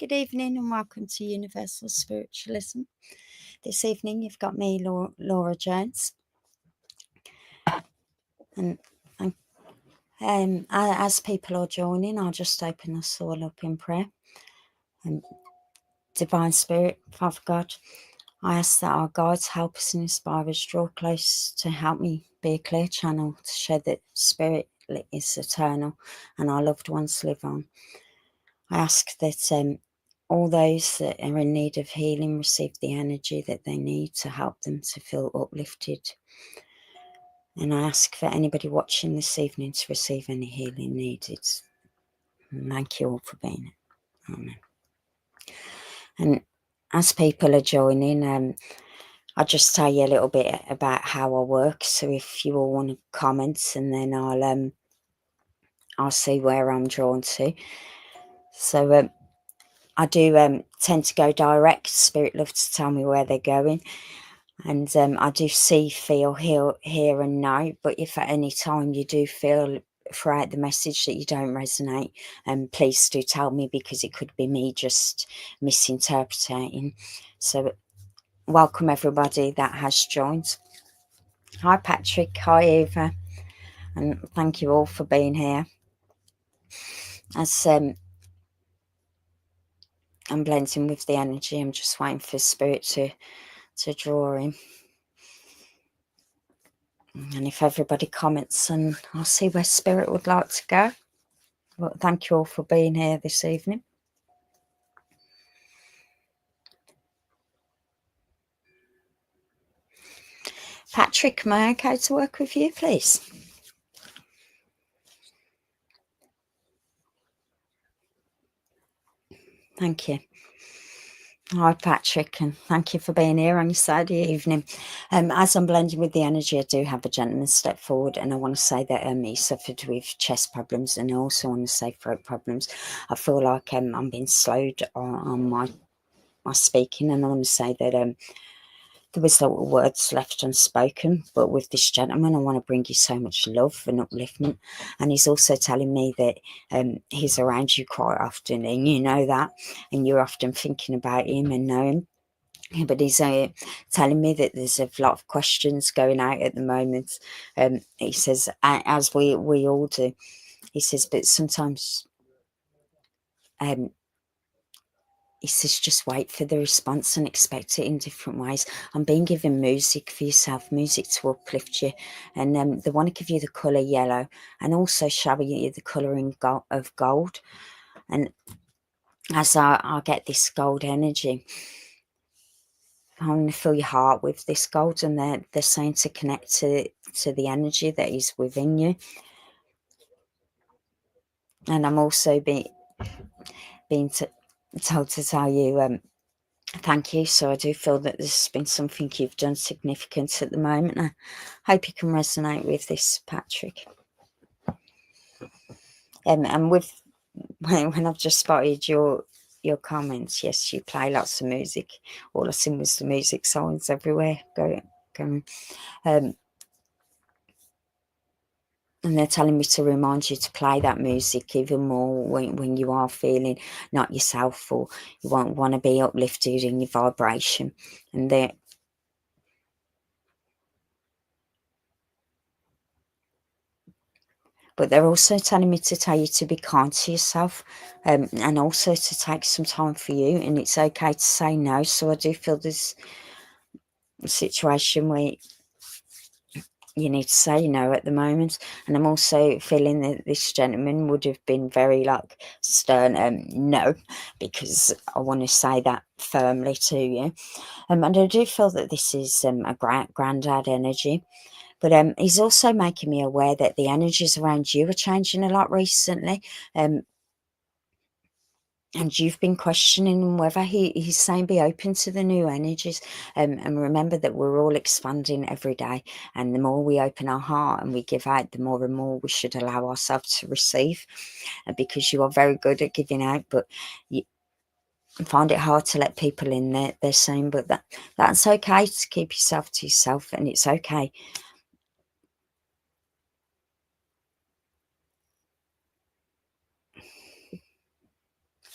Good evening and welcome to Universal Spiritualism. This evening you've got me, Laura Jones. And as people are joining, I'll just open us all up in prayer. Divine Spirit, Father God, I ask that our guides help us and inspire us, draw close to help me be a clear channel to show that Spirit is eternal and our loved ones live on. I ask that all those that are in need of healing receive the energy that they need to help them to feel uplifted. And I ask for anybody watching this evening to receive any healing needed. And thank you all for being here. Amen. And as people are joining, I'll just tell you a little bit about how I work. So if you all want to comment, and then I'll see where I'm drawn to. So I do tend to go direct. Spirit love to tell me where they're going. And I do see, feel, hear and know. But if at any time you do feel throughout the message that you don't resonate, please do tell me, because it could be me just misinterpreting. So welcome everybody that has joined. Hi Patrick, hi Eva, and thank you all for being here. As I'm blending with the energy, I'm just waiting for Spirit to draw in. And if everybody comments, and I'll see where Spirit would like to go. But thank you all for being here this evening. Patrick, am I okay to work with you, please? Thank you. Hi Patrick, and thank you for being here on your Saturday evening. As I'm blending with the energy, I do have a gentleman step forward, and I want to say that he suffered with chest problems, and I also want to say throat problems. I feel like I'm being slowed on my speaking, and I want to say that there was little words left unspoken, but with this gentleman, I want to bring you so much love and upliftment. And he's also telling me that he's around you quite often, and you know that, and you're often thinking about him and know him. But he's telling me that there's a lot of questions going out at the moment. He says, as we all do, he says, but sometimes he says, just wait for the response and expect it in different ways. I'm being given music for yourself, music to uplift you. And they want to give you the colour yellow, and also show you the colouring of gold. And as I get this gold energy, I want to fill your heart with this gold. And they're saying to connect to the energy that is within you. And I'm also being told to tell you, thank you. So I do feel that there's been something you've done significant at the moment. I hope you can resonate with this, Patrick. And with when I've just spotted your comments, yes, you play lots of music. All I seen was the music songs everywhere going. And they're telling me to remind you to play that music even more when you are feeling not yourself, or you want to be uplifted in your vibration. And but they're also telling me to tell you to be kind to yourself, and also to take some time for you. And it's okay to say no. So I do feel there's a situation where you need to say no at the moment. And I'm also feeling that this gentleman would have been very stern, no, because I want to say that firmly to you. And I do feel that this is a granddad energy. But he's also making me aware that the energies around you are changing a lot recently. And you've been questioning whether he's saying be open to the new energies. And remember that we're all expanding every day. And the more we open our heart and we give out, the more and more we should allow ourselves to receive. Because you are very good at giving out, but you find it hard to let people in there. They're saying, but that's okay to keep yourself to yourself, and it's okay.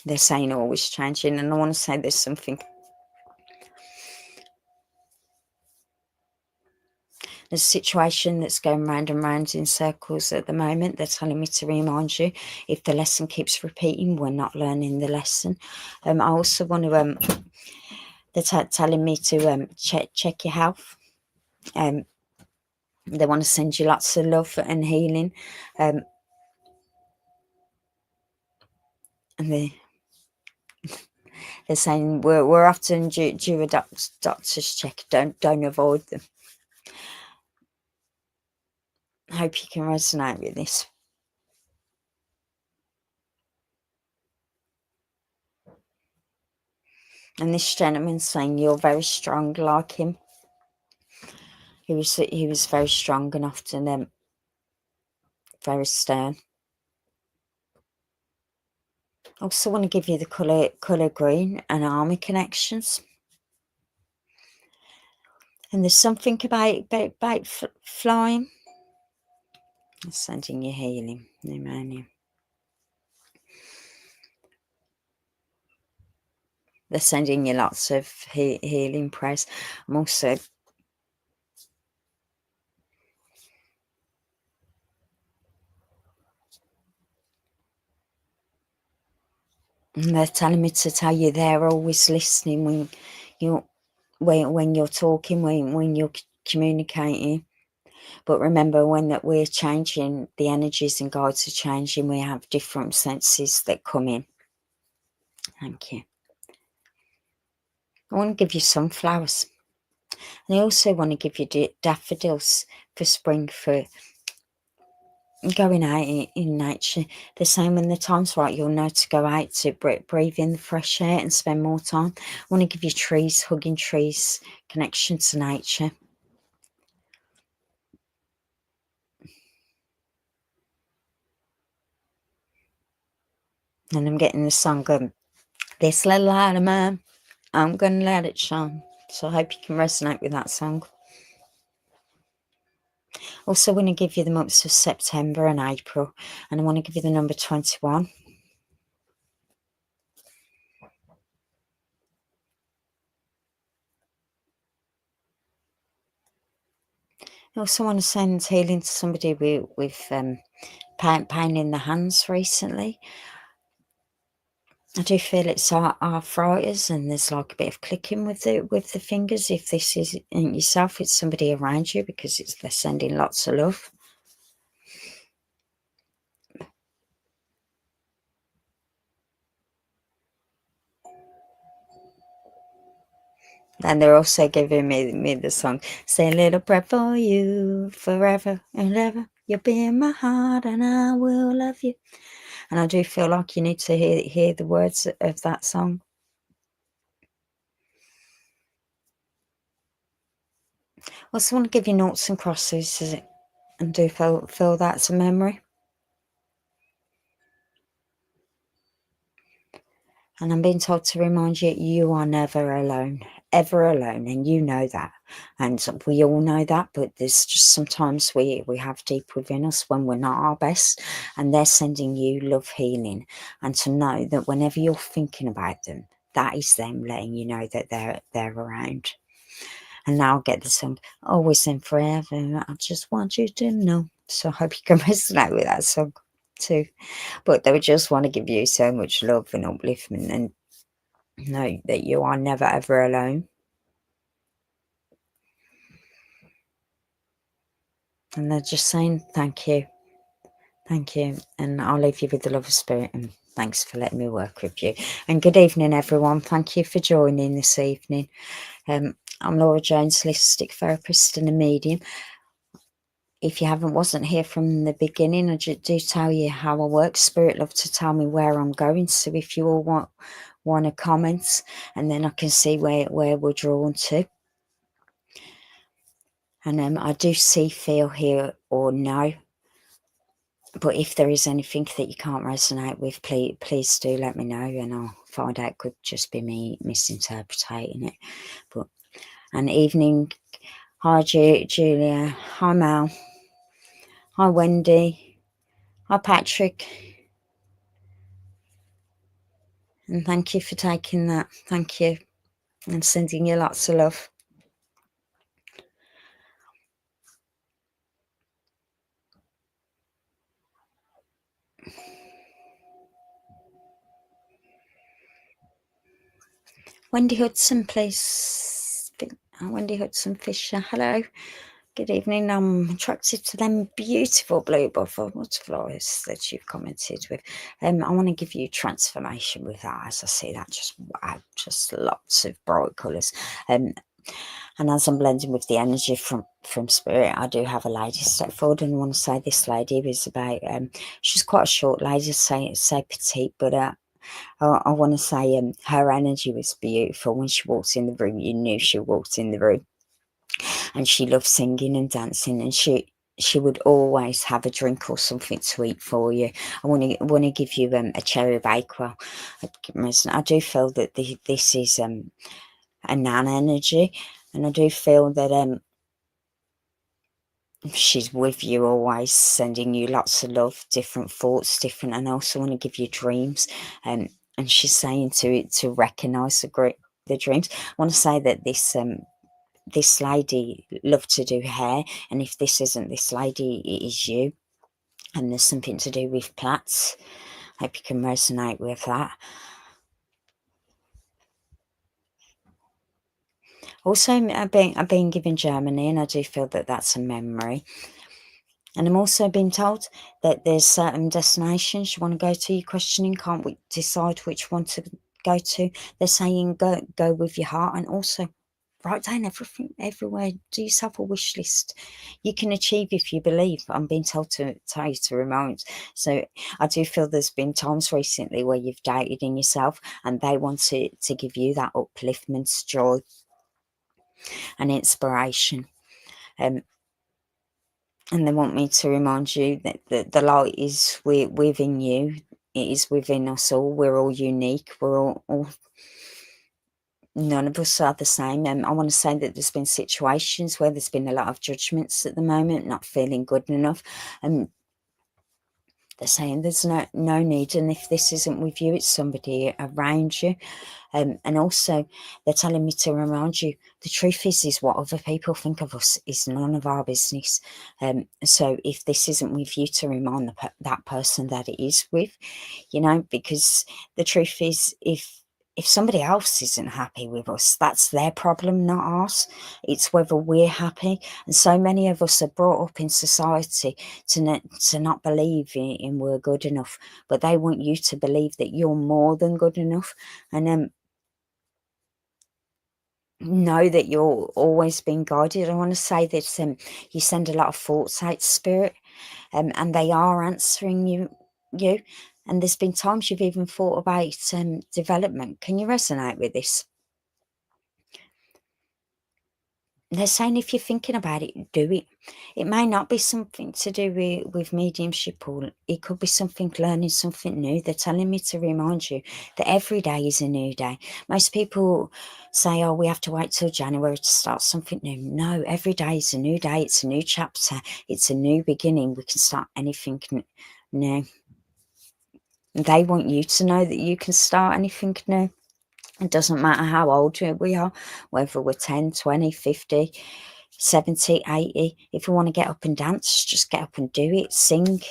They're saying always changing, and I want to say there's something. There's a situation that's going round and round in circles at the moment. They're telling me to remind you, if the lesson keeps repeating, we're not learning the lesson. I also want to, they're telling me to check your health. They want to send you lots of love and healing. And they're saying we're often due a doctor's check. Don't avoid them. I hope you can resonate with this. And this gentleman's saying you're very strong like him. He was very strong and often very stern. I also want to give you the colour green and army connections. And there's something about flying. Sending you healing, pneumonia. They're sending you lots of healing prayers. I'm also they're telling me to tell you they're always listening when you're talking, when you're communicating. But remember, when that we're changing, the energies and guides are changing. We have different senses that come in. Thank you. I want to give you sunflowers. And I also want to give you daffodils for spring, for going out in nature. The same when the time's right, you'll know to go out to breathe in the fresh air and spend more time. I want to give you trees, hugging trees, connection to nature. And I'm getting the song, this little light of mine, I'm going to let it shine. So I hope you can resonate with that song. Also, I want to give you the months of September and April. And I want to give you the number 21. I also want to send healing to somebody with pain in the hands recently. I do feel it's arthritis, and there's like a bit of clicking with the fingers. If this isn't yourself, it's somebody around you, because they're sending lots of love. And they're also giving me the song, say a little prayer for you, forever and ever. You'll be in my heart and I will love you. And I do feel like you need to hear the words of that song. I also want to give you noughts and crosses, and do feel that's a memory. And I'm being told to remind you, you are never alone, ever alone, and you know that. And we all know that, but there's just sometimes we have deep within us when we're not our best, and they're sending you love, healing, and to know that whenever you're thinking about them, that is them letting you know that they're around. And now I'll get the song, always and forever, I just want you to know. So I hope you can resonate with that song too. But they would just want to give you so much love and upliftment, and know that you are never ever alone. And they're just saying thank you, and I'll leave you with the love of spirit, and thanks for letting me work with you. And good evening, everyone. Thank you for joining this evening. I'm Laura Jones, holistic therapist and a medium. If you wasn't here from the beginning, I do tell you how I work. Spirit love to tell me where I'm going. So if you all want to comment, and then I can see where we're drawn to. And I do see, feel, hear, or know. But if there is anything that you can't resonate with, please do let me know, and I'll find out. It could just be me misinterpreting it. But an evening. Hi, Julia. Hi, Mel. Hi, Wendy. Hi, Patrick. And thank you for taking that. Thank you. And sending you lots of love. Wendy Hudson, please. Wendy Hudson Fisher, hello. Good evening. I'm attracted to them beautiful blue butterflies that you've commented with. I want to give you transformation with that, as I see that. Just wow, just lots of bright colours. And as I'm blending with the energy from spirit, I do have a lady step forward, and I want to say this lady was about. She's quite a short lady, say petite, but I want to say her energy was beautiful. When she walked in the room, you knew she walked in the room. And she loved singing and dancing, and she would always have a drink or something to eat for you. I want to give you a cherry bakewell. I do feel that this is a nan energy, and I do feel that she's with you always, sending you lots of love, different thoughts, different, and I also want to give you dreams. And she's saying to recognise the dreams. I want to say that this lady loved to do hair, and if this isn't this lady, it is you. And there's something to do with plaits. Hope you can resonate with that. Also, I've been given Germany, and I do feel that that's a memory. And I'm also being told that there's certain destinations you want to go to. You're questioning, can't we decide which one to go to? They're saying go with your heart, and also write down everything, everywhere. Do yourself a wish list. You can achieve if you believe. I'm being told to tell you to remind. So I do feel there's been times recently where you've doubted in yourself, and they want to give you that upliftment, joy, and inspiration. And they want me to remind you that the light is within you. It is within us all. We're all unique. We're all none of us are the same. I want to say that there's been situations where there's been a lot of judgments at the moment, not feeling good enough. And they're saying there's no need. And if this isn't with you, it's somebody around you. And also, they're telling me to remind you, the truth is what other people think of us is none of our business. So if this isn't with you, to remind that person that it is with, because the truth is, if somebody else isn't happy with us, that's their problem, not ours. It's whether we're happy. And so many of us are brought up in society to not believe in we're good enough, but they want you to believe that you're more than good enough. And know that you're always being guided. I want to say that you send a lot of thoughts out, spirit, and they are answering you. And there's been times you've even thought about development. Can you resonate with this? They're saying if you're thinking about it, do it. It may not be something to do with mediumship, or it could be something, learning something new. They're telling me to remind you that every day is a new day. Most people say, oh, we have to wait till January to start something new. No, every day is a new day. It's a new chapter. It's a new beginning. We can start anything new. They want you to know that you can start anything new. It doesn't matter how old we are, whether we're 10, 20, 50, 70, 80. If we want to get up and dance, just get up and do it. Sing.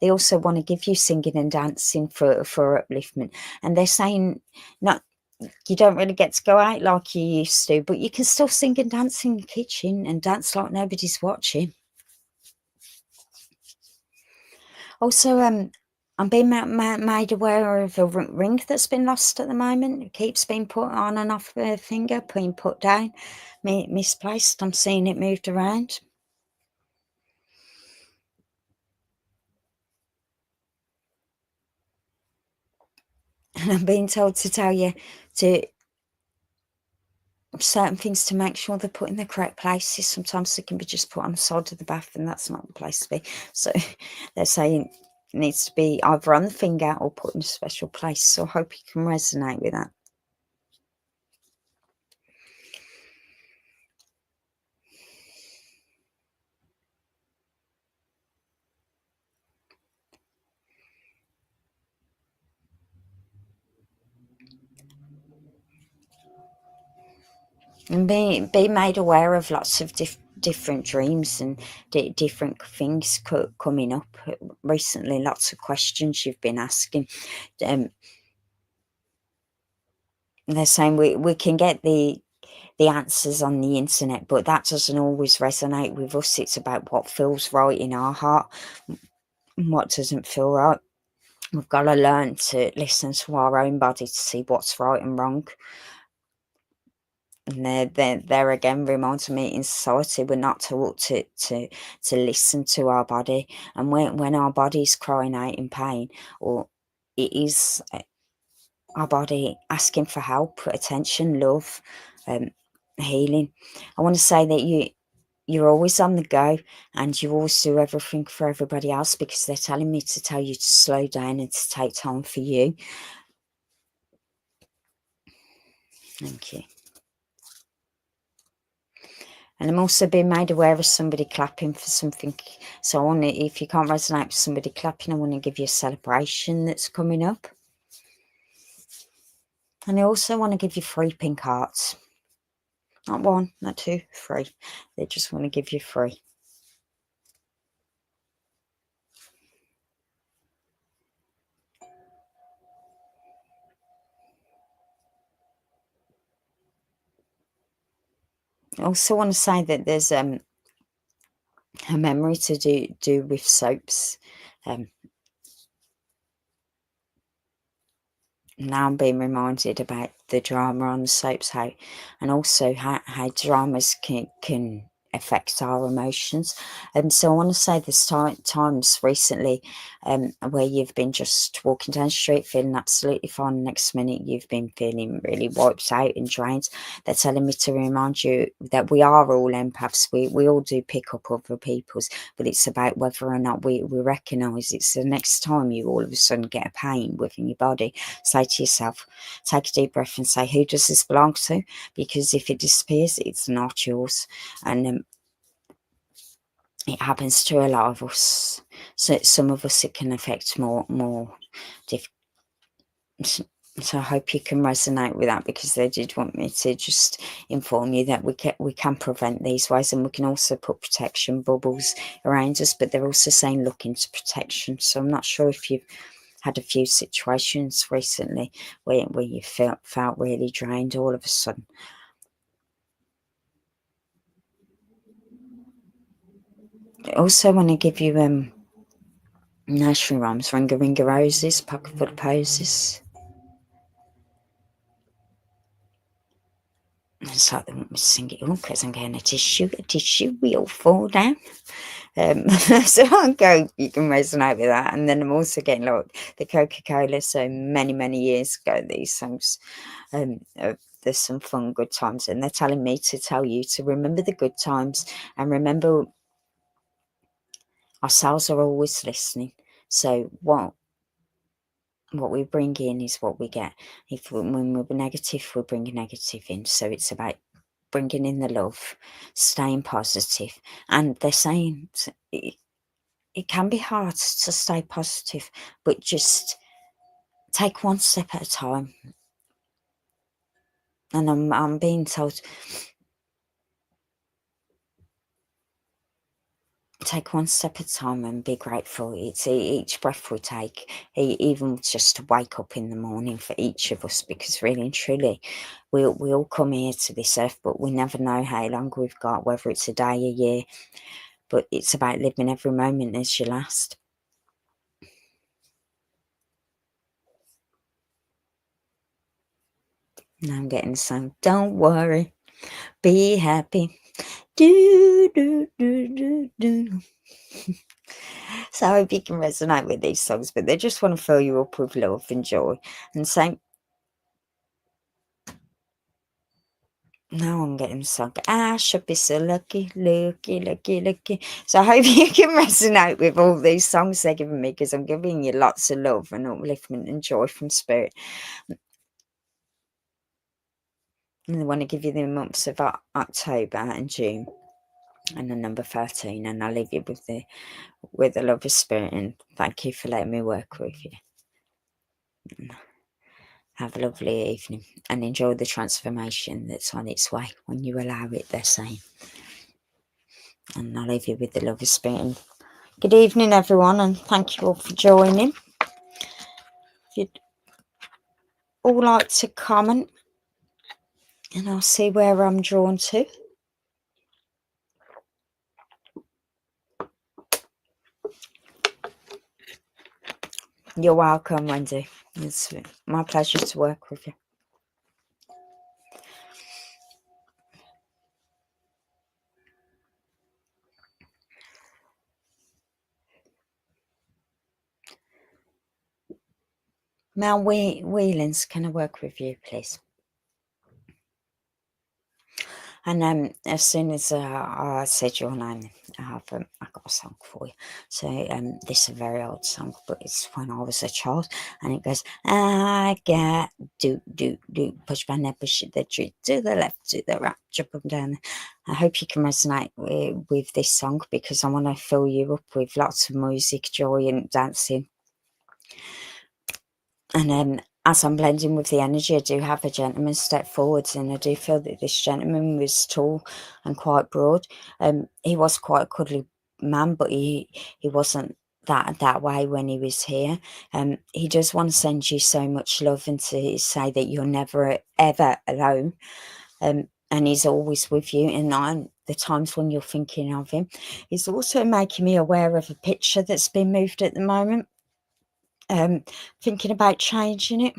They also want to give you singing and dancing for upliftment. And they're saying, not, you don't really get to go out like you used to, but you can still sing and dance in the kitchen and dance like nobody's watching. Also, I'm being made aware of a ring that's been lost at the moment. It keeps being put on and off her finger, being put down, misplaced. I'm seeing it moved around. And I'm being told to tell you to certain things to make sure they're put in the correct places. Sometimes they can be just put on the side of the bath, and that's not the place to be. So they're saying it needs to be either on the finger or put in a special place. So I hope you can resonate with that. And be made aware of lots of different dreams and different things coming up recently. Lots of questions you've been asking. Um, they're saying we can get the answers on the internet, but that doesn't always resonate with us. It's about what feels right in our heart and what doesn't feel right. We've got to learn to listen to our own body to see what's right and wrong. And there again reminds me, in society we're not taught to listen to our body, and when our body's crying out in pain, or it is our body asking for help, attention, love, healing. I want to say that you're always on the go, and you always do everything for everybody else, because they're telling me to tell you to slow down and to take time for you. Thank you. And I'm also being made aware of somebody clapping for something. So I want to, if you can't resonate with somebody clapping, I want to give you a celebration that's coming up. And I also want to give you 3 pink hearts. Not 1, not 2, 3. They just want to give you 3. I also want to say that there's a memory to do with soaps. Now I'm being reminded about the drama on the soaps, and also how dramas can affect our emotions. And so I want to say there's times recently where you've been just walking down the street feeling absolutely fine. Next minute you've been feeling really wiped out and drained. They're telling me to remind you that we are all empaths. We all do pick up other people's, but it's about whether or not we recognise it's the next time you all of a sudden get a pain within your body. Say to yourself, take a deep breath and say, who does this belong to? Because if it disappears, it's not yours. And it happens to a lot of us. So some of us it can affect more. So I hope you can resonate with that, because they did want me to just inform you that we can prevent these ways, and we can also put protection bubbles around us. But they're also saying look into protection. So I'm not sure if you've had a few situations recently where you felt really drained all of a sudden. I also want to give you nursery rhymes, Ringa Ringa Roses, Pocket Full of Posies. It's like they want me to sing it all because I'm getting a tissue will fall down. So I'll go, you can resonate with that. And then I'm also getting like the Coca-Cola, so many years ago, these songs, there's some fun, good times. And they're telling me to tell you to remember the good times, and remember ourselves are always listening. So what we bring in is what we get. When we're negative, we bring negative in. So it's about bringing in the love, staying positive. And they're saying it can be hard to stay positive, but just take one step at a time. And I'm being told, take one step at a time and be grateful. It's each breath we take, even just to wake up in the morning for each of us, because really and truly, we all come here to this earth, but we never know how long we've got, whether it's a day, a year. But it's about living every moment as your last. Now I'm getting the song. Don't worry, be happy. Do do do do do. So I hope you can resonate with these songs, but they just want to fill you up with love and joy. And same. Now I'm getting the song. I should be so lucky, lucky. So I hope you can resonate with all these songs they're giving me, because I'm giving you lots of love and upliftment and joy from spirit. And I want to give you the months of October and June, and the number 13, and I'll leave you with the love of spirit, and thank you for letting me work with you. Have a lovely evening and enjoy the transformation that's on its way when you allow it, they're saying. And I'll leave you with the love of spirit. And good evening, everyone, and thank you all for joining. If you'd all like to comment, and I'll see where I'm drawn to. You're welcome, Wendy. It's my pleasure to work with you. Mel Wheelings, can I work with you, please? And as soon as I said your name, I got a song for you. So this is a very old song, but it's when I was a child, and it goes, I get do push my neck, push the tree to the left, to the right, jump up and down. I hope you can resonate with this song, because I want to fill you up with lots of music, joy, and dancing. And as I'm blending with the energy, I do have a gentleman step forwards, and I do feel that this gentleman was tall and quite broad. He was quite a cuddly man, but he wasn't that way when he was here. He does want to send you so much love and to say that you're never ever alone. And he's always with you, and on the times when you're thinking of him. He's also making me aware of a picture that's been moved at the moment. Thinking about changing it.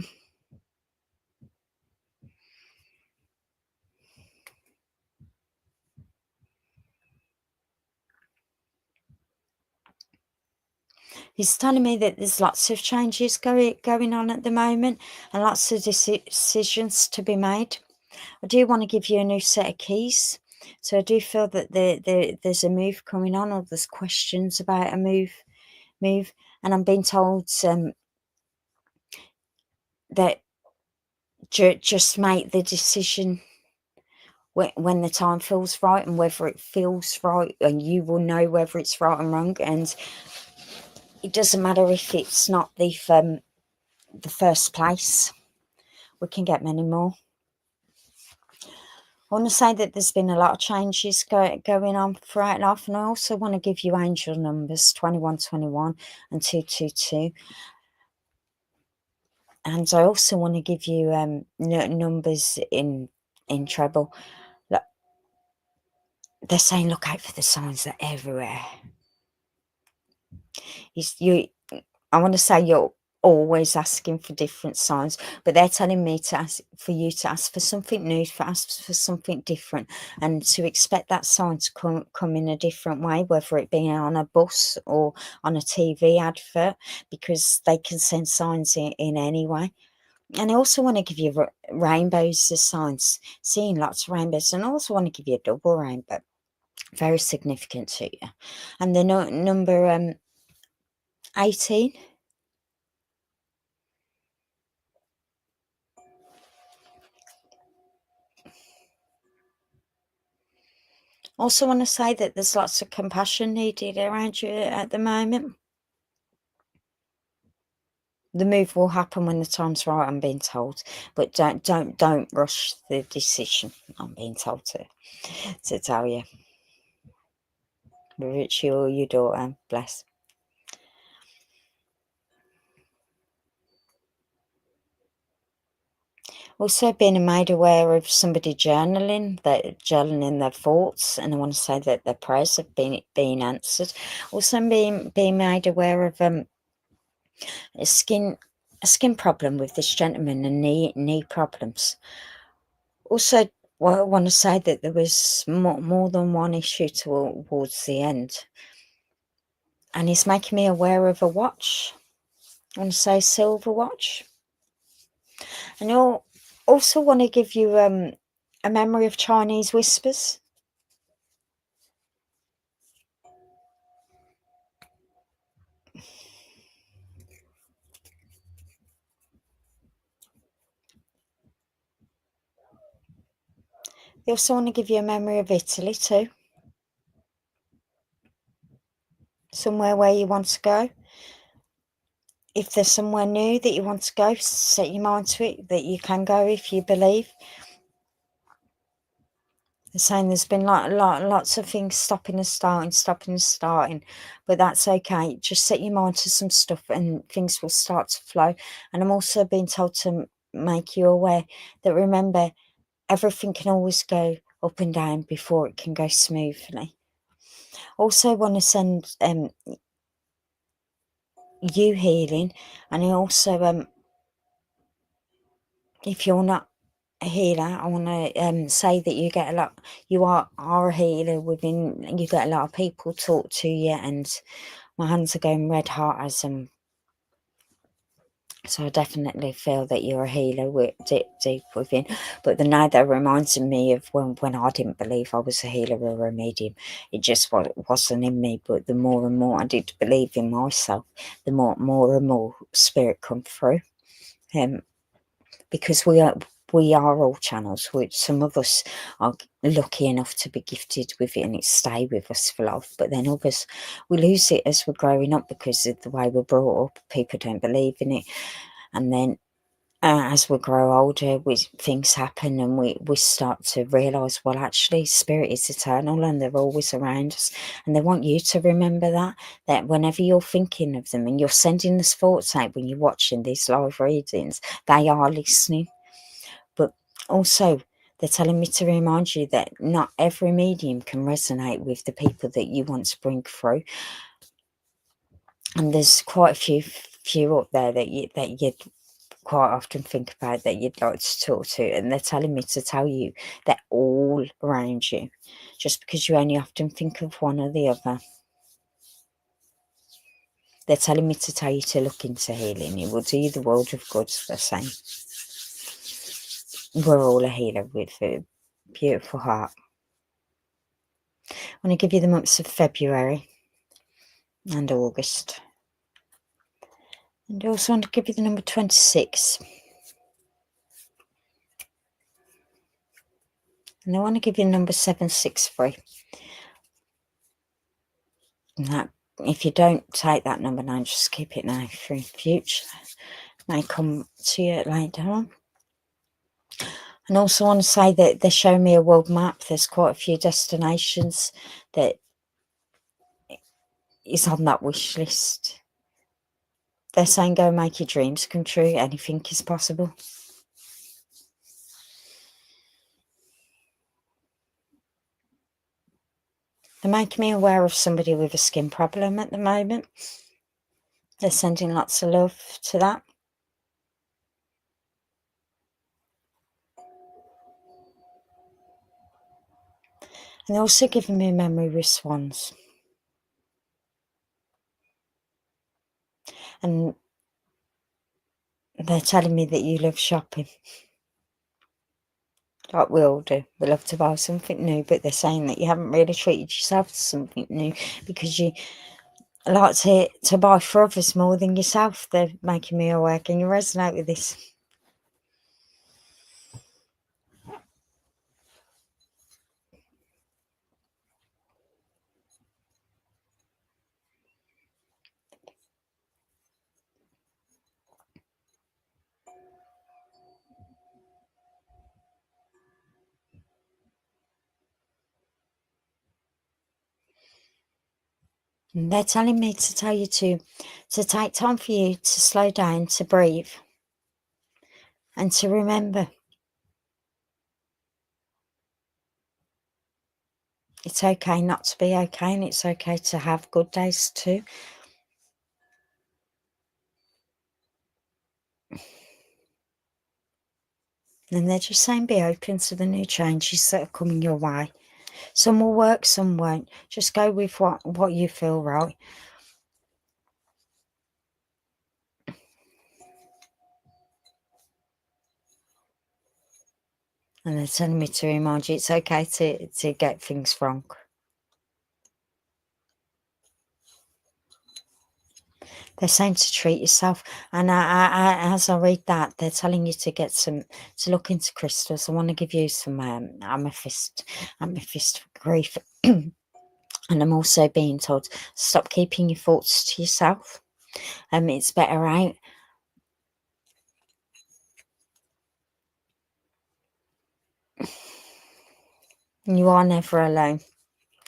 He's telling me that there's lots of changes going on at the moment, and lots of decisions to be made. I do want to give you a new set of keys. So I do feel that there's a move coming on, or there's questions about a move. And I'm being told that just make the decision when the time feels right, and whether it feels right, and you will know whether it's right and wrong. And it doesn't matter if it's not the first place. We can get many more. I want to say that there's been a lot of changes going on throughout life, and I also want to give you angel numbers 2121 and 222. And I also want to give you numbers in treble. Look, they're saying look out for the signs that are everywhere. I want to say you're always asking for different signs, but they're telling me to ask for you to ask for something new, ask for something different, and to expect that sign to come in a different way, whether it be on a bus or on a TV advert, because they can send signs in any way. And I also want to give you rainbows as signs, seeing lots of rainbows, and I also want to give you a double rainbow, very significant to you. And the number 18. Also want to say that there's lots of compassion needed around you at the moment. The move will happen when the time's right, I'm being told, but don't rush the decision. I'm being told to tell you. Whether it's you or your daughter, bless. Also being made aware of somebody journaling their thoughts, and I want to say that their prayers have been answered. Also being made aware of a skin problem with this gentleman, and knee problems. Also, I want to say that there was more than one issue towards the end, and he's making me aware of a watch. I want to say silver watch, and I also want to give you a memory of Chinese whispers. They also want to give you a memory of Italy too. Somewhere where you want to go. if there's somewhere new that you want to go, set your mind to it, that you can go if you believe. They're saying there's been lots of things stopping and starting, but that's okay. Just set your mind to some stuff and things will start to flow. And I'm also being told to make you aware that, remember, everything can always go up and down before it can go smoothly. Also want to send you healing, and I also if you're not a healer, I want to say that you get a lot. You are a healer within. You get a lot of people talk to you, and my hands are going red hot as so I definitely feel that you're a healer with deep within. But the night that reminds me of when I didn't believe I was a healer or a medium. It just wasn't in me. But the more and more I did believe in myself, the more and more spirit come through. Because we are all channels. Some of us are lucky enough to be gifted with it and it stay with us for life, but then others, we lose it as we're growing up because of the way we're brought up. People don't believe in it, and then as we grow older, things happen and we start to realise, well, actually spirit is eternal and they're always around us, and they want you to remember that whenever you're thinking of them and you're sending the thoughts out when you're watching these live readings, they are listening. But also they're telling me to remind you that not every medium can resonate with the people that you want to bring through, and there's quite a few up there that you quite often think about that you'd like to talk to, and they're telling me to tell you they're all around you, just because you only often think of one or the other. They're telling me to tell you to look into healing. It will do you the world of good, they're saying. We're all a healer with a beautiful heart. I want to give you the months of February and August. And I also want to give you the number 26. And I want to give you the number 763. And that, if you don't take that number now, just keep it now for the future. It may come to you later on. And also want to say that they're showing me a world map. There's quite a few destinations that is on that wish list. They're saying go make your dreams come true. Anything is possible. They're making me aware of somebody with a skin problem at the moment. They're sending lots of love to that. And they're also giving me memory with swans. And they're telling me that you love shopping. Like we all do. We love to buy something new, but they're saying that you haven't really treated yourself to something new because you like to buy for others more than yourself. They're making me aware. Can you resonate with this? And they're telling me to tell you to take time for you to slow down, to breathe, and to remember it's okay not to be okay, and it's okay to have good days too. And they're just saying be open to the new changes that are coming your way. Some will work, some won't. Just go with what you feel right. And they're telling me to remind you it's okay to get things wrong. They're saying to treat yourself. And as I read that, they're telling you to to look into crystals. I want to give you some amethyst for grief. And I'm also being told, stop keeping your thoughts to yourself. It's better out. You are never alone.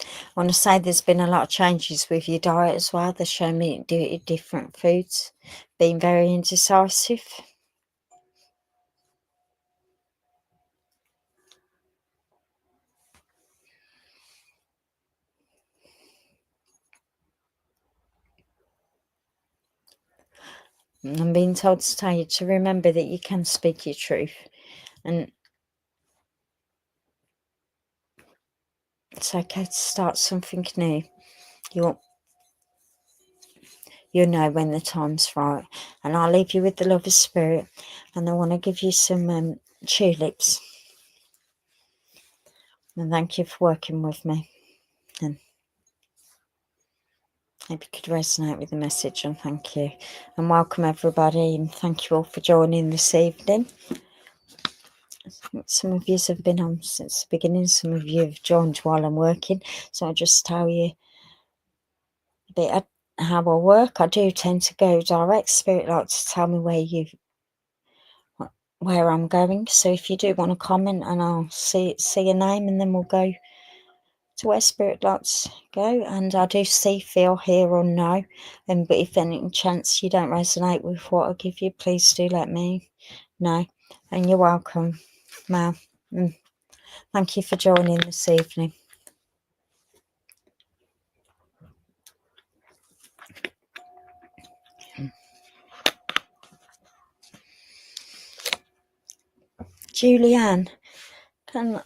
I want to say there's been a lot of changes with your diet as well. They show me different foods, being very indecisive. I'm being told to tell you to remember that you can speak your truth, and it's okay to start something new. You'll know when the time's right. And I'll leave you with the love of spirit, and I want to give you some tulips. And thank you for working with me. And hope you could resonate with the message, and thank you. And welcome everybody, and thank you all for joining this evening. Some of you have been on since the beginning, some of you have joined while I'm working, so I'll just tell you a bit of how I work. I do tend to go direct. Spirit likes to tell me where I'm going, so if you do want to comment, and I'll see your name, and then we'll go to where Spirit likes to go. And I do see, feel, hear or know, but if any chance you don't resonate with what I give you, please do let me know. And you're welcome, Mal. Thank you for joining this evening. Julianne, can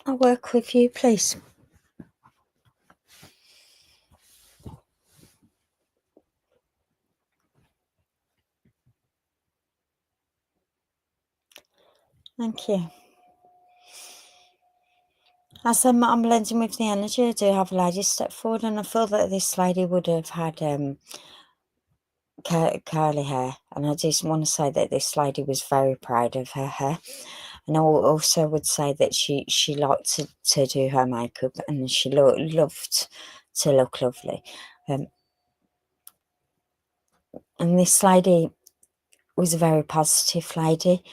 I work with you, please? Thank you. As I'm blending with the energy, I do have a lady step forward, and I feel that this lady would have had curly hair, and I just want to say that this lady was very proud of her hair. And I also would say that she liked to do her makeup, and she loved to look lovely. And this lady was a very positive lady.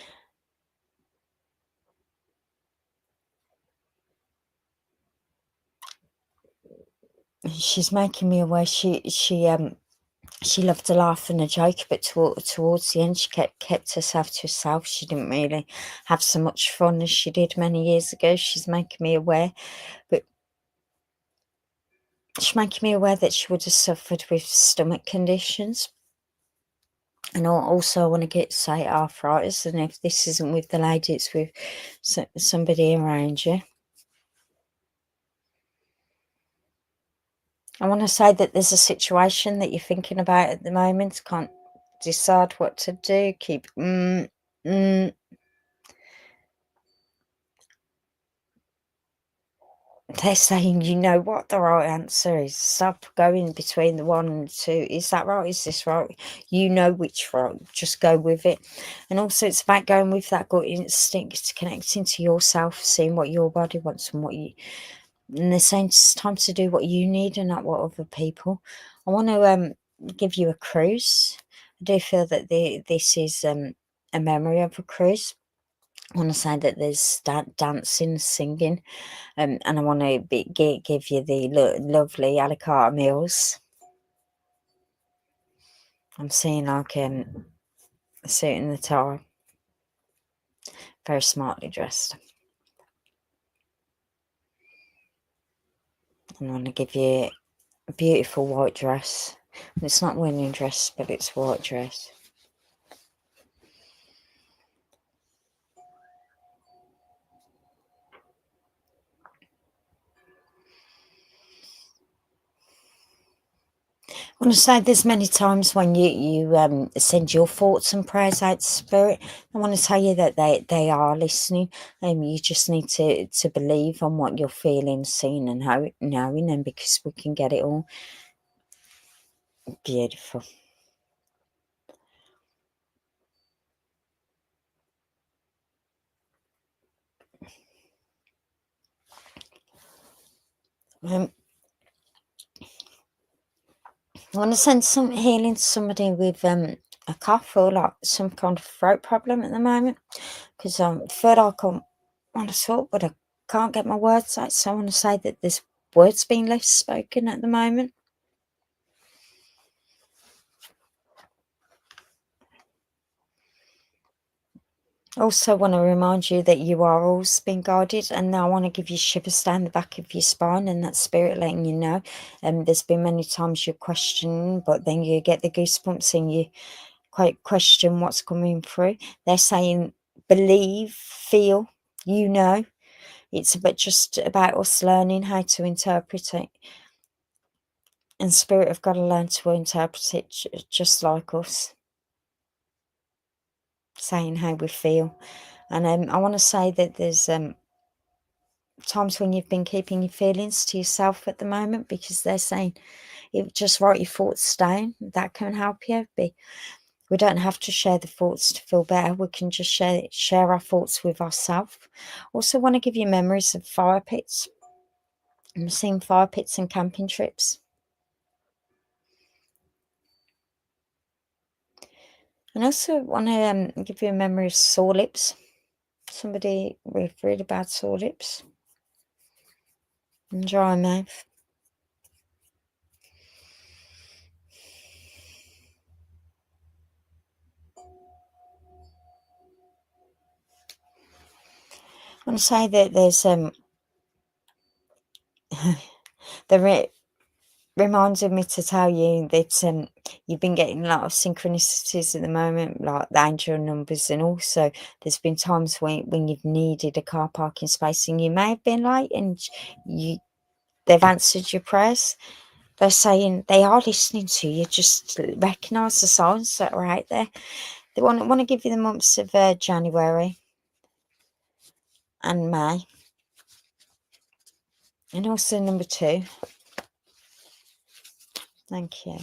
She's making me aware she loved to laugh and a joke, but towards the end she kept herself to herself. She didn't really have so much fun as she did many years ago. She's making me aware, but she's making me aware that she would have suffered with stomach conditions. And also I want to say arthritis, and if this isn't with the lady, it's with somebody around you. I want to say that there's a situation that you're thinking about at the moment, can't decide what to do, keep they're saying, you know what the right answer is. Stop going between the 1 and 2. Is that right? Is this right? You know which right. Just go with it. And also it's about going with that gut instinct, connecting to yourself, seeing what your body wants and what you... And they're saying it's time to do what you need and not what other people. I want to give you a cruise. I do feel that this is a memory of a cruise. I want to say that there's dancing, singing, and I want to give you the lovely a la carte meals. I'm seeing like a suit and the tie, very smartly dressed. And I want to give you a beautiful white dress. It's not wedding dress, but it's white dress. I want to say there's many times when you send your thoughts and prayers out to Spirit. I want to tell you that they are listening. You just need to believe on what you're feeling, seeing and knowing, and because we can get it all. Beautiful. I want to send some healing to somebody with a cough or like some kind of throat problem at the moment, because I feel like I want to talk but I can't get my words out, so I want to say that there's words being left spoken at the moment. Also want to remind you that you are always being guided, and now I want to give you shivers down the back of your spine, and that spirit letting you know. There's been many times you're questioning, but then you get the goosebumps and you quite question what's coming through. They're saying believe, feel, you know. It's just about us learning how to interpret it. And spirit have got to learn to interpret it just like us, saying how we feel. And I want to say that there's times when you've been keeping your feelings to yourself at the moment, because they're saying just write your thoughts down. That can help you. We don't have to share the thoughts to feel better. We can just share our thoughts with ourselves. Also want to give you memories of fire pits. I'm seeing fire pits and camping trips. And also want to give you a memory of sore lips. Somebody with really bad sore lips and dry mouth. I want to say that there's the reminded me to tell you that you've been getting a lot of synchronicities at the moment, like the angel numbers, and also there's been times when you've needed a car parking space and you may have been late, and they've answered your prayers. They're saying they are listening to you. Just recognise the signs that are out there. They want to give you the months of January and May, and also number 2. Thank you.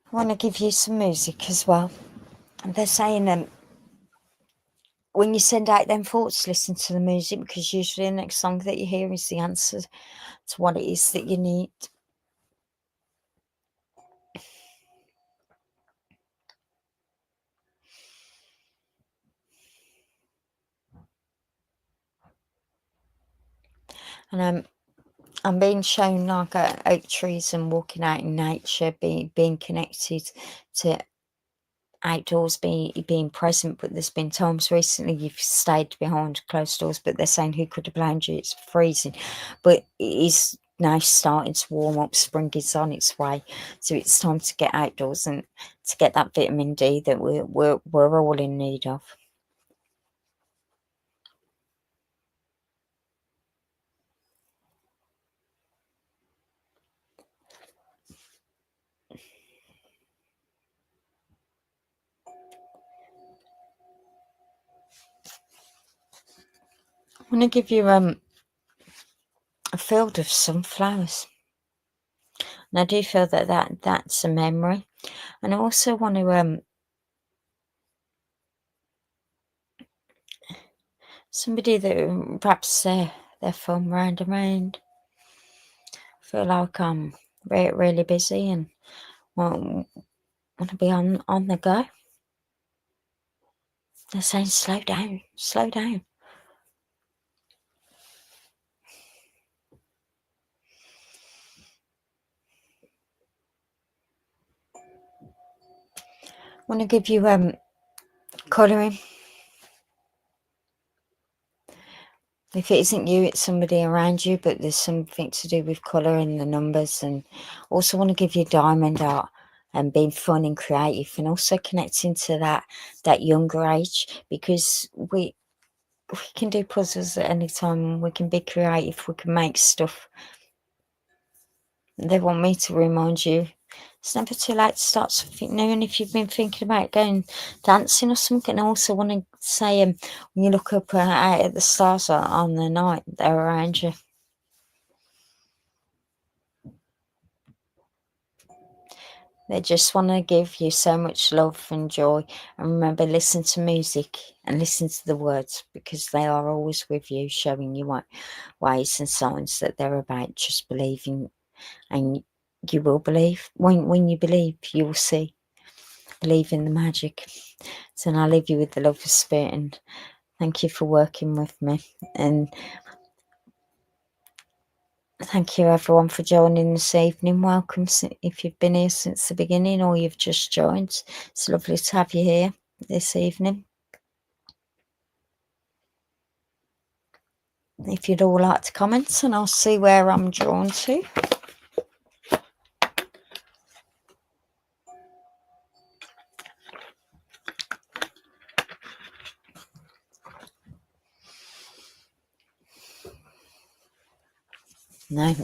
I want to give you some music as well. And they're saying when you send out them thoughts, listen to the music, because usually the next song that you hear is the answer to what it is that you need. And I'm being shown like oak trees and walking out in nature, being connected to outdoors, being present. But there's been times recently you've stayed behind closed doors, but they're saying who could have blamed you? It's freezing, but it is now starting to warm up. Spring is on its way, so it's time to get outdoors and to get that vitamin D that we're all in need of. I want to give you a field of sunflowers, and I do feel that's a memory. And I also want to somebody that perhaps they're from round and round. I feel like I'm really busy and want to be on the go. They're saying slow down, slow down. I want to give you colouring. If it isn't you, it's somebody around you, but there's something to do with colour and the numbers. And also want to give you diamond art and being fun and creative, and also connecting to that younger age, because we can do puzzles at any time. We can be creative. We can make stuff. They want me to remind you it's never too late to start something new. And if you've been thinking about going dancing or something, I also want to say when you look up out at the stars on the night, they're around you. They just want to give you so much love and joy. And remember, listen to music and listen to the words, because they are always with you, showing you what ways and signs that they're about. Just believing, and you will believe. When you believe, you will see. Believe in the magic. So now I leave you with the love of Spirit, and thank you for working with me. And thank you everyone for joining this evening. Welcome if you've been here since the beginning or you've just joined. It's lovely to have you here this evening. If you'd all like to comment, and I'll see where I'm drawn to. No,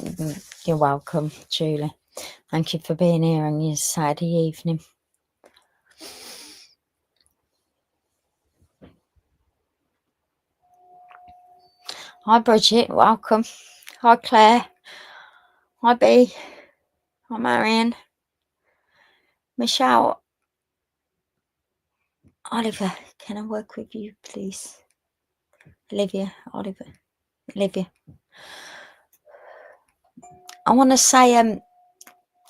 you're welcome, Julie. Thank you for being here on your Saturday evening. Hi, Bridget. Welcome. Hi, Claire. Hi, B. Hi, Marion. Michelle. Oliver. Can I work with you, please? Olivia. Oliver. Olivia. I want to say, I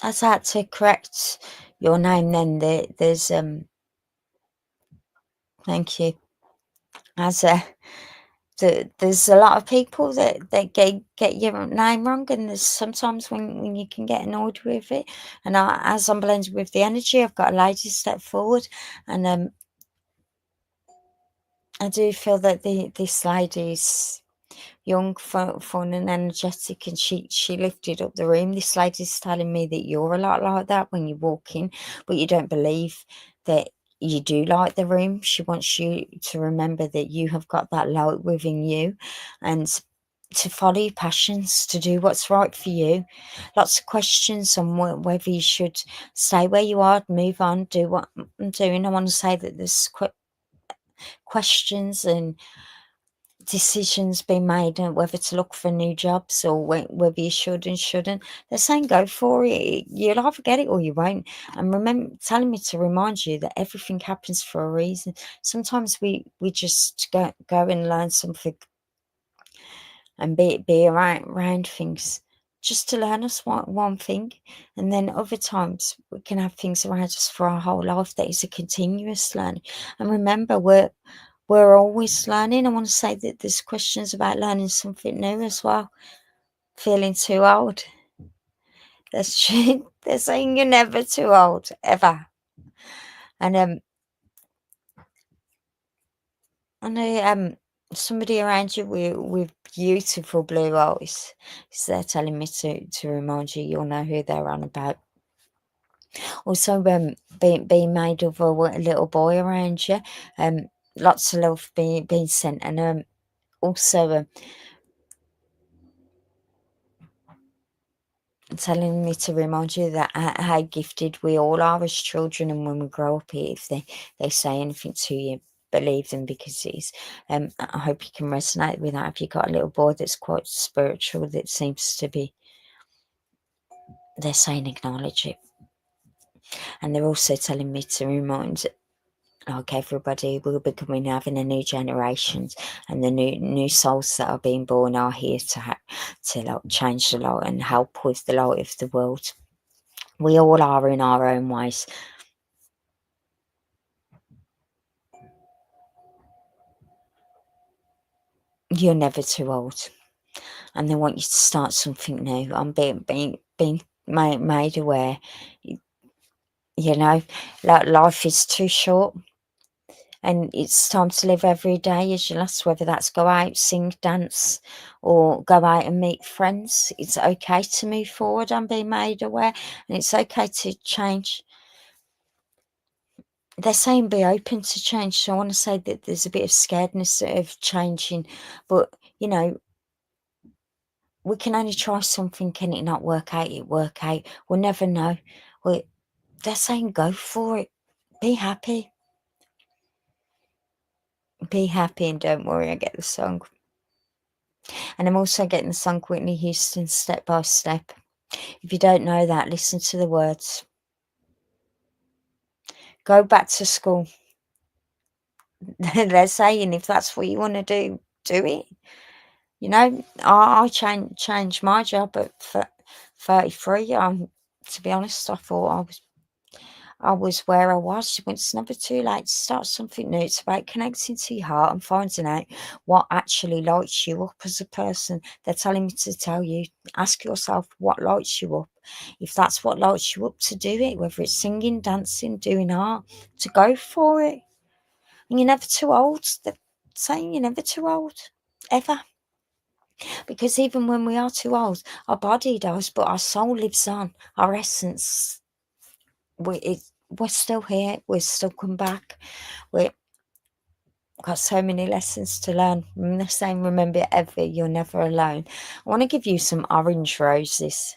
had to correct your name then. There's, thank you. As there's a lot of people that get your name wrong, and there's sometimes when you can get annoyed with it. And as I'm blended with the energy, I've got a lady step forward, and I do feel that this lady's young, fun and energetic, and she lifted up the room. This lady's telling me that you're a lot like that when you walk in, but you don't believe that you do like the room. She wants you to remember that you have got that light within you, and to follow your passions, to do what's right for you. Lots of questions on whether you should stay where you are, move on, do what I'm doing. I want to say that there's questions and decisions being made on whether to look for new jobs or whether you should and shouldn't. They're saying go for it. You'll either get it or you won't. And remember, telling me to remind you that everything happens for a reason. Sometimes we just go and learn something and be around things just to learn us one thing, and then other times we can have things around us for our whole life that is a continuous learning. And remember, we're always learning. I want to say that there's questions about learning something new as well. Feeling too old. That's true. They're saying you're never too old, ever. And I know somebody around you with beautiful blue eyes is there telling me to remind you, you'll know who they're on about. Also, being made of a little boy around you, lots of love being sent, and also telling me to remind you that how gifted we all are as children, and when we grow up, if they say anything to you, believe them, because it is. I hope you can resonate with that. If you've got a little boy that's quite spiritual, that seems to be, they're saying acknowledge it. And they're also telling me to remind, like everybody, we'll be coming having a new generations, and the new souls that are being born are here to like change the light and help with the light of the world. We all are in our own ways. You're never too old, and they want you to start something new. I'm being made aware. You know, like life is too short, and it's time to live every day as your last. Whether that's go out, sing, dance, or go out and meet friends, it's okay to move forward. I'm being made aware, and it's okay to change. They're saying be open to change. So I want to say that there's a bit of scaredness of changing, but you know, we can only try something. Can it not work out? It work out. We'll never know. They're saying go for it. Be happy. Be happy and don't worry. I get the song. And I'm also getting the song Whitney Houston, Step by Step. If you don't know that, listen to the words. Go back to school. They're saying if that's what you want to do it. You know, I changed my job at 33. To be honest, I thought I was where I was. It's never too late to start something new. It's about connecting to your heart and finding out what actually lights you up as a person. They're telling me to tell you, ask yourself what lights you up. If that's what lights you up, to do it, whether it's singing, dancing, doing art, to go for it. And you're never too old. They're saying you're never too old, ever. Because even when we are too old, our body dies, but our soul lives on. Our essence, we're still here. We're still come back. We've got so many lessons to learn. I'm the same, remember ever, you're never alone. I want to give you some orange roses.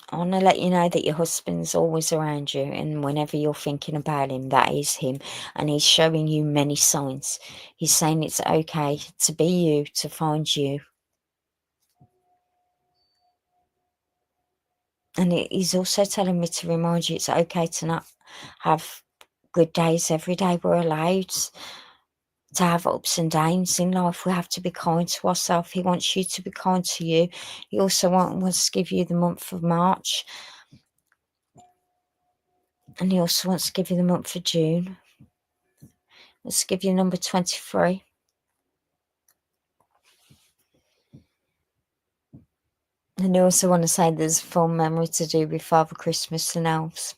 I want to let you know that your husband's always around you, and whenever you're thinking about him, that is him, and he's showing you many signs. He's saying it's okay to be you, to find you. And he's also telling me to remind you it's okay to not have good days every day. We're allowed to have ups and downs in life. We have to be kind to ourselves. He wants you to be kind to you. He also wants to give you the month of March. And he also wants to give you the month of June. Let's give you number 23. And I also want to say there's a fond memory to do with Father Christmas and elves.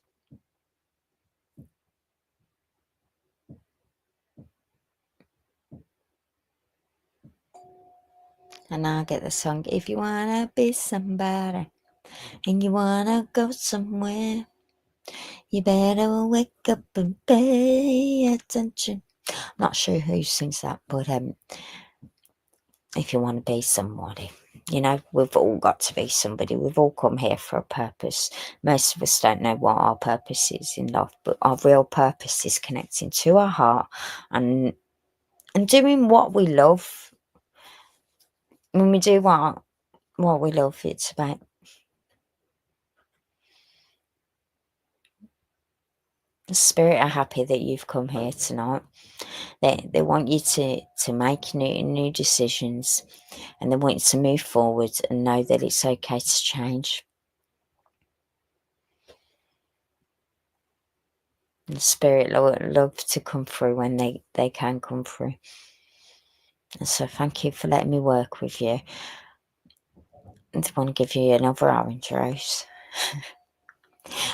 And I'll get the song. If you want to be somebody and you want to go somewhere, you better wake up and pay attention. I'm not sure who sings that, but if you want to be somebody, you know, we've all got to be somebody. We've all come here for a purpose. Most of us don't know what our purpose is in life, but our real purpose is connecting to our heart and doing what we love. When we do what we love, it's about the spirit are happy that you've come here tonight. They want you to make new decisions, and they want you to move forward and know that it's okay to change. And the spirit love to come through when they can come through. And so thank you for letting me work with you. And I want to give you another orange rose.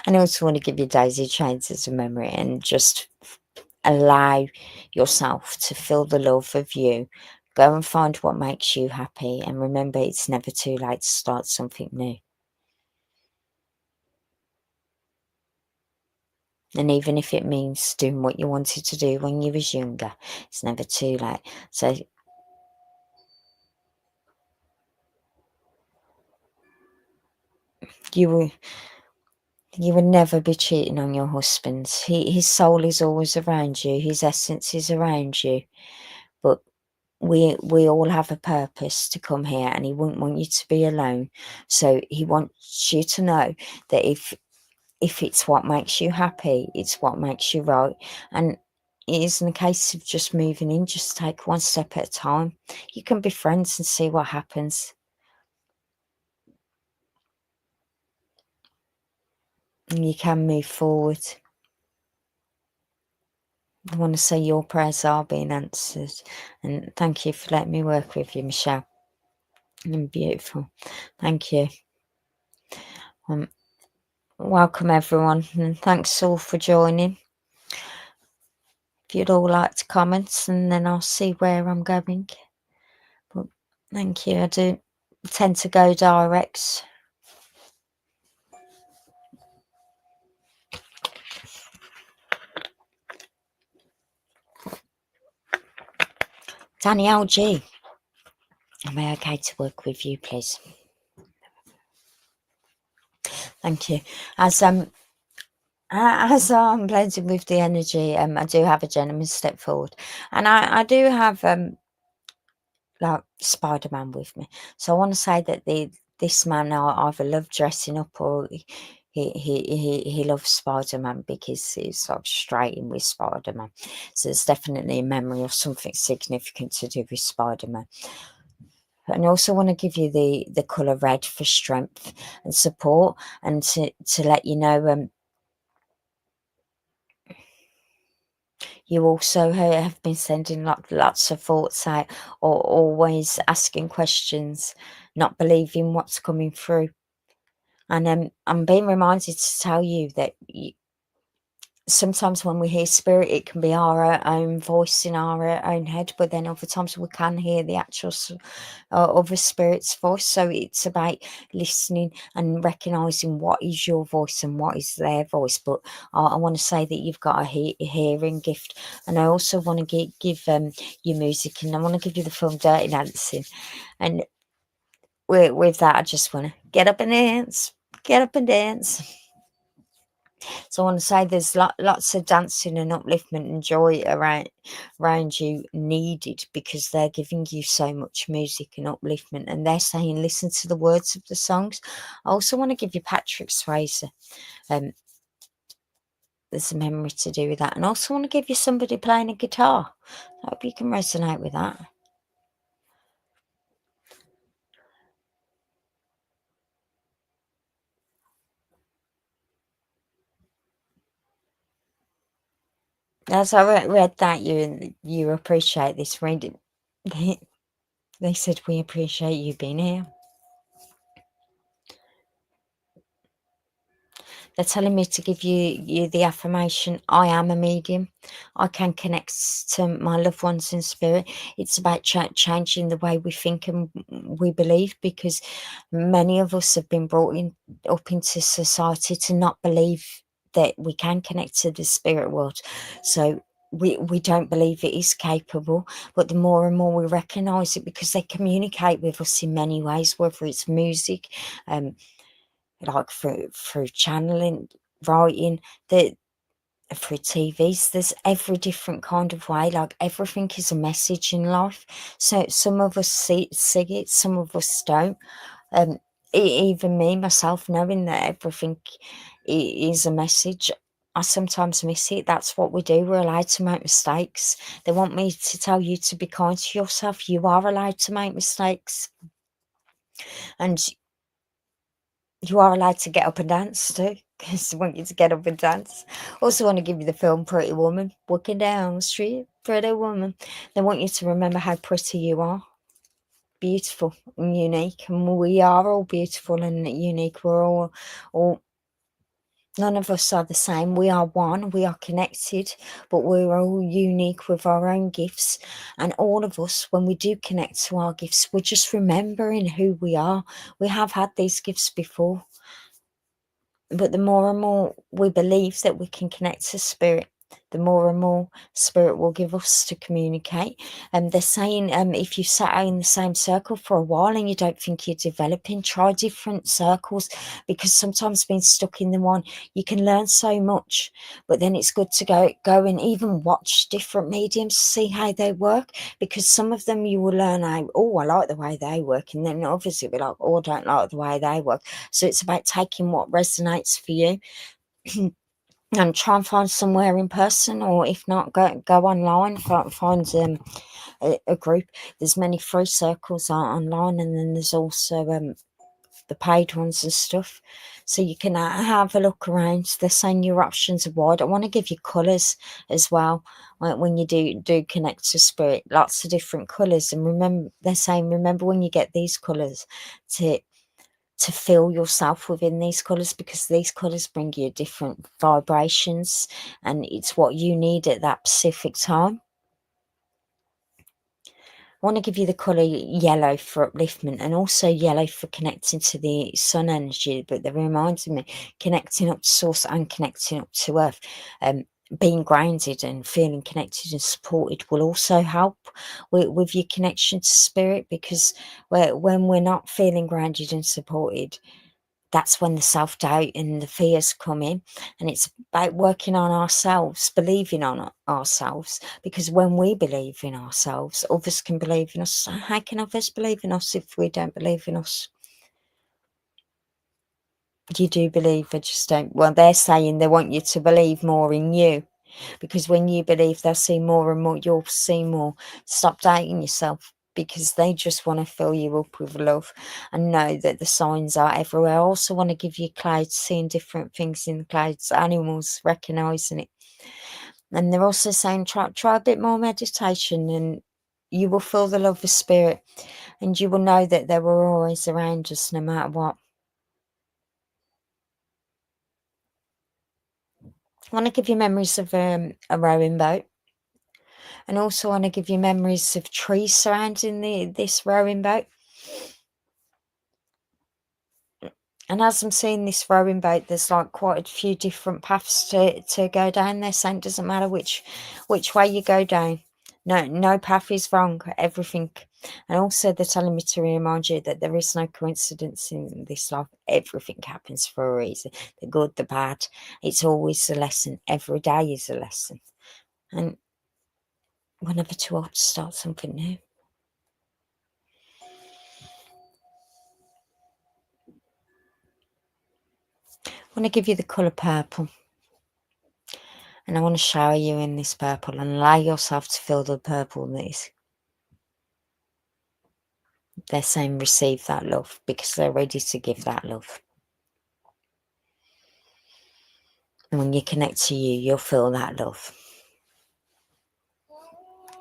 And I also want to give you daisy chains as a memory, and just allow yourself to feel the love of you. Go and find what makes you happy, and remember it's never too late to start something new. And even if it means doing what you wanted to do when you was younger, it's never too late. So you will never be cheating on your husband. His soul is always around you. His essence is around you. But we all have a purpose to come here, and he wouldn't want you to be alone. So he wants you to know that if it's what makes you happy, it's what makes you right. And it isn't a case of just moving in, just take one step at a time. You can be friends and see what happens. And you can move forward. I want to say your prayers are being answered. And thank you for letting me work with you, Michelle. You're beautiful. Thank you. Welcome everyone, and thanks all for joining. If you'd all like to comment, and then I'll see where I'm going. But thank you. I do tend to go direct. Danielle G, am I okay to work with you, please? Thank you. As I'm blending with the energy, I do have a gentleman step forward, and I do have like Spider-Man with me. So I want to say that this man I either loved dressing up, or he loves Spider-Man because he's sort of straight in with Spider-Man. So it's definitely a memory of something significant to do with Spider-Man. And I also want to give you the colour red for strength and support, and to let you know, you also have been sending lots of thoughts out, or always asking questions, not believing what's coming through. And I'm being reminded to tell you that sometimes when we hear spirit, it can be our own voice in our own head, but then other times we can hear the actual other spirit's voice. So it's about listening and recognizing what is your voice and what is their voice. But I want to say that you've got a hearing gift, and I also want to give you music, and I want to give you the film Dirty Dancing. And with that, I just want to get up and dance, get up and dance. So I want to say there's lots of dancing and upliftment and joy around you needed, because they're giving you so much music and upliftment, and they're saying listen to the words of the songs. I also want to give you Patrick Swayze. There's a memory to do with that, and I also want to give you somebody playing a guitar. I hope you can resonate with that. As I read that, you appreciate this reading. They said we appreciate you being here. They're telling me to give you the affirmation, I am a medium. I can connect to my loved ones in spirit. It's about changing the way we think and we believe, because many of us have been brought up into society to not believe that we can connect to the spirit world. So we don't believe it is capable, but the more and more we recognize it, because they communicate with us in many ways, whether it's music, like through channeling, writing, the through TVs. There's every different kind of way. Like everything is a message in life. So some of us see it, some of us don't. Um, Even me myself, knowing that everything is a message. I sometimes miss it. That's what we do. We're allowed to make mistakes. They want me to tell you to be kind to yourself. You are allowed to make mistakes. And you are allowed to get up and dance too, because I want you to get up and dance. Also want to give you the film Pretty Woman. Walking down the street, pretty woman. They want you to remember how pretty you are. Beautiful and unique. And we are all beautiful and unique. We're all none of us are the same. We are one, we are connected, but we're all unique with our own gifts. And all of us, when we do connect to our gifts, we're just remembering who we are. We have had these gifts before. But the more and more we believe that we can connect to spirit, the more and more spirit will give us to communicate. And they're saying, if you sat out in the same circle for a while and you don't think you're developing, try different circles, because sometimes being stuck in the one, you can learn so much. But then it's good to go and even watch different mediums, see how they work, because some of them you will learn how, oh, I like the way they work, and then obviously be like, oh, I don't like the way they work. So it's about taking what resonates for you. And try and find somewhere in person, or if not, go online, find a group. There's many free circles online, and then there's also the paid ones and stuff, so you can have a look around. They're saying your options are wide. I want to give you colours as well when you do connect to spirit, lots of different colours. And remember, they're saying remember when you get these colours to feel yourself within these colours, because these colours bring you different vibrations, and it's what you need at that specific time. I want to give you the colour yellow for upliftment, and also yellow for connecting to the sun energy, but they're reminding me connecting up to source and connecting up to earth. Being grounded and feeling connected and supported will also help with your connection to spirit, because when we're not feeling grounded and supported, that's when the self-doubt and the fears come in. And it's about working on ourselves, believing on ourselves, because when we believe in ourselves, others can believe in us. How can others believe in us if we don't believe in us? You do believe, I just don't. Well, they're saying they want you to believe more in you, because when you believe, they'll see more and more, you'll see more. Stop doubting yourself, because they just want to fill you up with love and know that the signs are everywhere. I also want to give you clouds, seeing different things in the clouds, animals, recognizing it. And they're also saying try a bit more meditation, and you will feel the love of spirit, and you will know that they were always around us no matter what. I want to give you memories of a rowing boat, and also want to give you memories of trees surrounding this rowing boat. And as I'm seeing this rowing boat, there's like quite a few different paths to go down there. So it doesn't matter which way you go down. No path is wrong, everything. And also they're telling me to remind you that there is no coincidence in this life. Everything happens for a reason. The good, the bad. It's always a lesson. Every day is a lesson. And we're never too old to start something new. I want to give you the colour purple. And I want to shower you in this purple and allow yourself to feel the purpleness. They're saying receive that love, because they're ready to give that love. And when you connect to you, you'll feel that love.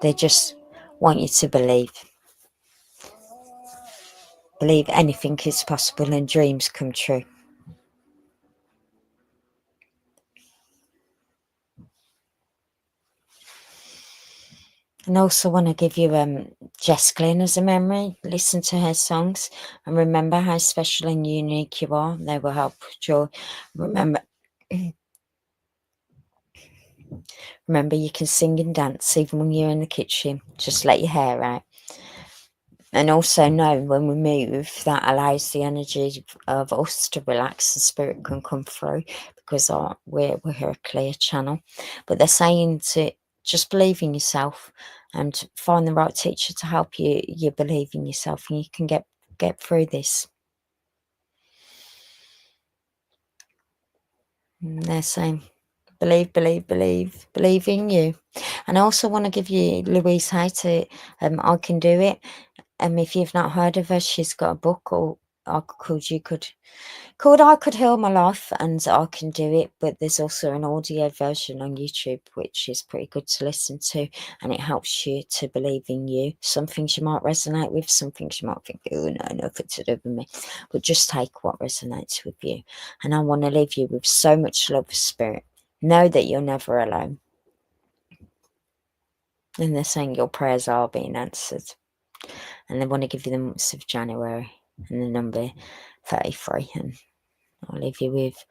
They just want you to believe. Believe anything is possible and dreams come true. And also want to give you Jess Glynn as a memory. Listen to her songs and remember how special and unique you are. They will help joy. Remember, you can sing and dance even when you're in the kitchen. Just let your hair out. And also know when we move, that allows the energy of us to relax and spirit can come through, because we're a clear channel. But they're saying to just believe in yourself and find the right teacher to help you believe in yourself, and you can get through this. And they're saying believe in you. And I also want to give you Louise Hay to I Can Do It. If you've not heard of her, she's got a book called I Could Heal My Life, and I Can Do It. But there's also an audio version on YouTube, which is pretty good to listen to, and it helps you to believe in you. Some things you might resonate with, some things you might think, oh no, nothing to do with me. But just take what resonates with you. And I want to leave you with so much love of spirit. Know that you're never alone. And they're saying your prayers are being answered. And they want to give you the months of January and the number 33. And I'll leave you with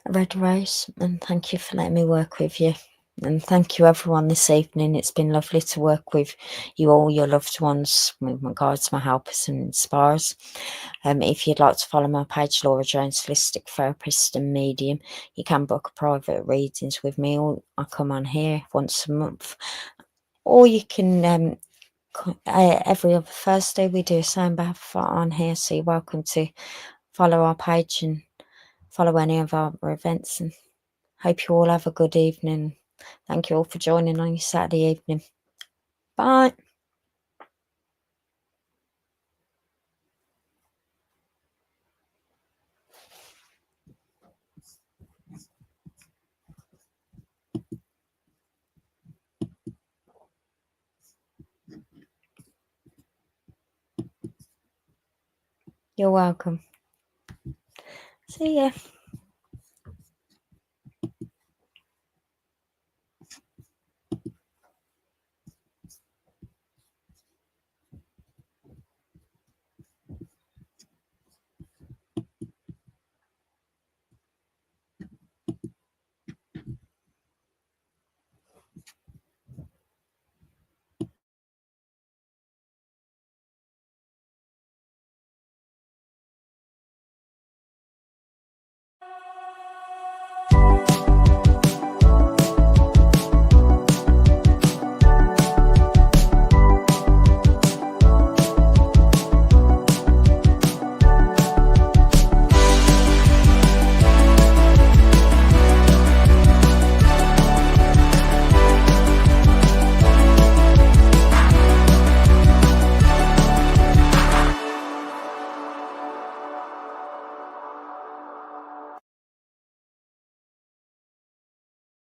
a red rose. And thank you for letting me work with you. And thank you everyone this evening. It's been lovely to work with you all, your loved ones, with my guides, my helpers and inspirers. If you'd like to follow my page, Laura Jones, Holistic Therapist and Medium, you can book private readings with me. Or I come on here once a month. Or you can every other Thursday we do a sound bath on here, so you're welcome to follow our page and follow any of our events. And hope you all have a good evening. Thank you all for joining on your Saturday evening. Bye. You're welcome. See ya.